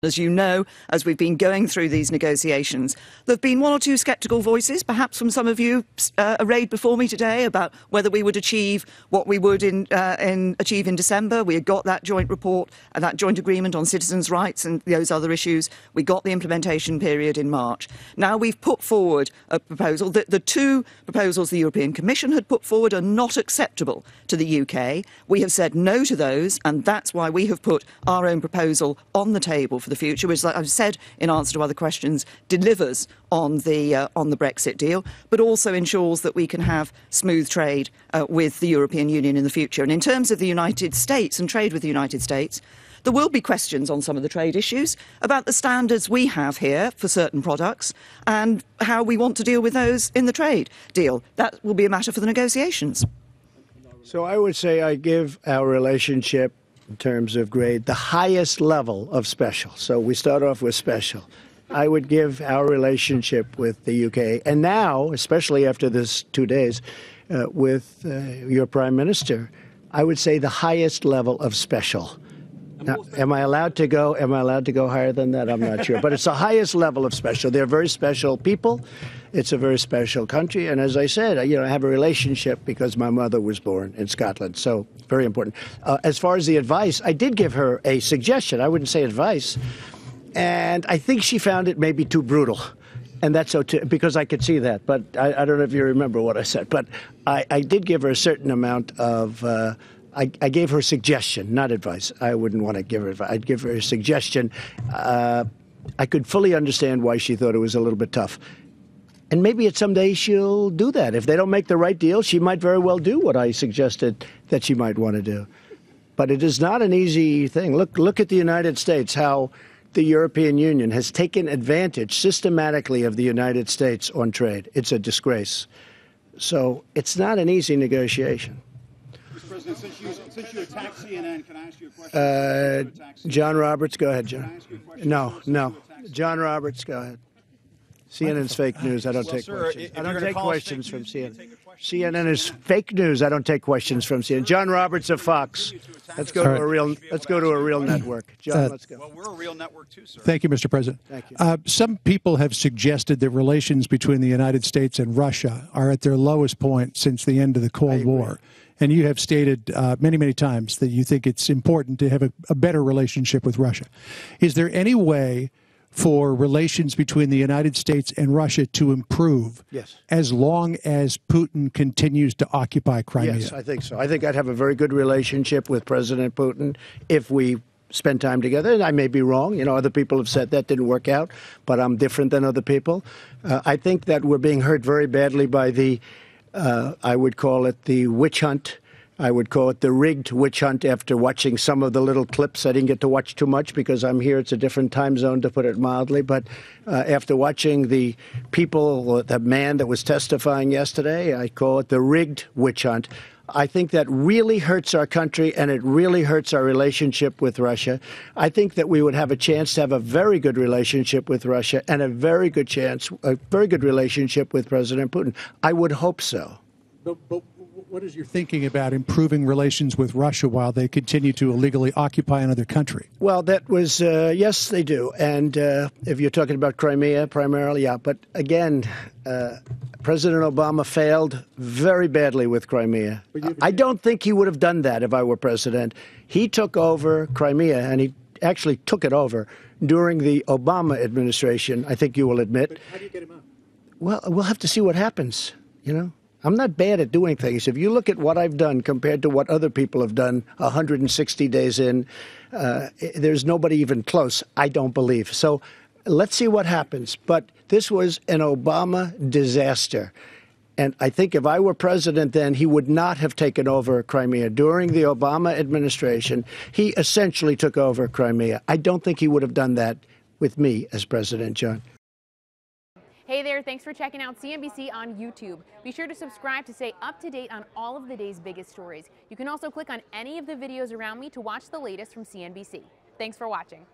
As you know, as we've been going through these negotiations, there have been one or two sceptical voices, perhaps from some of you arrayed before me today, about whether we would achieve what we would achieve in December. We had got that joint report and that joint agreement on citizens' rights and those other issues. We got the implementation period in March. Now we've put forward a proposal that the two proposals the European Commission had put forward are not acceptable to the UK. We have said no to those, and that's why we have put our own proposal on the table for the future, which, like I've said in answer to other questions, delivers on the Brexit deal, but also ensures that we can have smooth trade with the European Union in the future. And in terms of the United States and trade with the United States, there will be questions on some of the trade issues about the standards we have here for certain products and how we want to deal with those in the trade deal. That will be a matter for the negotiations. So I would say I give our relationship, in terms of grade, the highest level of special. So we start off with special. I would give our relationship with the UK, and now, especially after this 2 days, with your Prime Minister, I would say the highest level of special. Now, am I allowed to go higher than that? I'm not sure. But it's the highest level of special. They're very special people. It's a very special country. And as I said, I have a relationship because my mother was born in Scotland. So very important. As far as the advice, I did give her a suggestion. I wouldn't say advice. And I think she found it maybe too brutal. And that's so because I could see that. But I don't know if you remember what I said. But I did give her a certain amount of I gave her a suggestion, not advice. I wouldn't want to give her advice. I'd give her a suggestion. I could fully understand why she thought it was a little bit tough. And maybe someday she'll do that. If they don't make the right deal, she might very well do what I suggested that she might want to do. But it is not an easy thing. Look at the United States, how the European Union has taken advantage systematically of the United States on trade. It's a disgrace. So it's not an easy negotiation. Mr. President, since you attacked CNN, can I ask you a question? John Roberts, go ahead, John. No. John Roberts, go ahead. CNN's fake news. I don't take questions. I don't take questions from CNN. CNN is fake news. I don't take questions from CNN. John Roberts of Fox. Let's go to a real network. John, let's go. Well, we're a real network too, sir. Thank you, Mr. President. Thank you. Some people have suggested that relations between the United States and Russia are at their lowest point since the end of the Cold War. And you have stated many, many times that you think it's important to have a better relationship with Russia. Is there any way for relations between the United States and Russia to improve as long as Putin continues to occupy Crimea? Yes, I think so. I think I'd have a very good relationship with President Putin if we spend time together. And I may be wrong. Other people have said that didn't work out, but I'm different than other people. I think that we're being hurt very badly by the I would call it the witch hunt. I would call it the rigged witch hunt after watching some of the little clips. I didn't get to watch too much because I'm here. It's a different time zone, to put it mildly. But after watching the people, the man that was testifying yesterday, I call it the rigged witch hunt. I think that really hurts our country, and it really hurts our relationship with Russia. I think that we would have a chance to have a very good relationship with Russia and a very good relationship with President Putin. I would hope so. But what is your thinking about improving relations with Russia while they continue to illegally occupy another country? Well, that was, yes, they do. And if you're talking about Crimea primarily, yeah. But again, President Obama failed very badly with Crimea. I don't think he would have done that if I were president. He took over Crimea, and he actually took it over during the Obama administration, I think you will admit. But how do you get him out? Well, we'll have to see what happens, I'm not bad at doing things. If you look at what I've done compared to what other people have done 160 days in, there's nobody even close, I don't believe. So let's see what happens. But this was an Obama disaster. And I think if I were president then, he would not have taken over Crimea. During the Obama administration, he essentially took over Crimea. I don't think he would have done that with me as president, John. Hey there, thanks for checking out CNBC on YouTube. Be sure to subscribe to stay up to date on all of the day's biggest stories. You can also click on any of the videos around me to watch the latest from CNBC. Thanks for watching.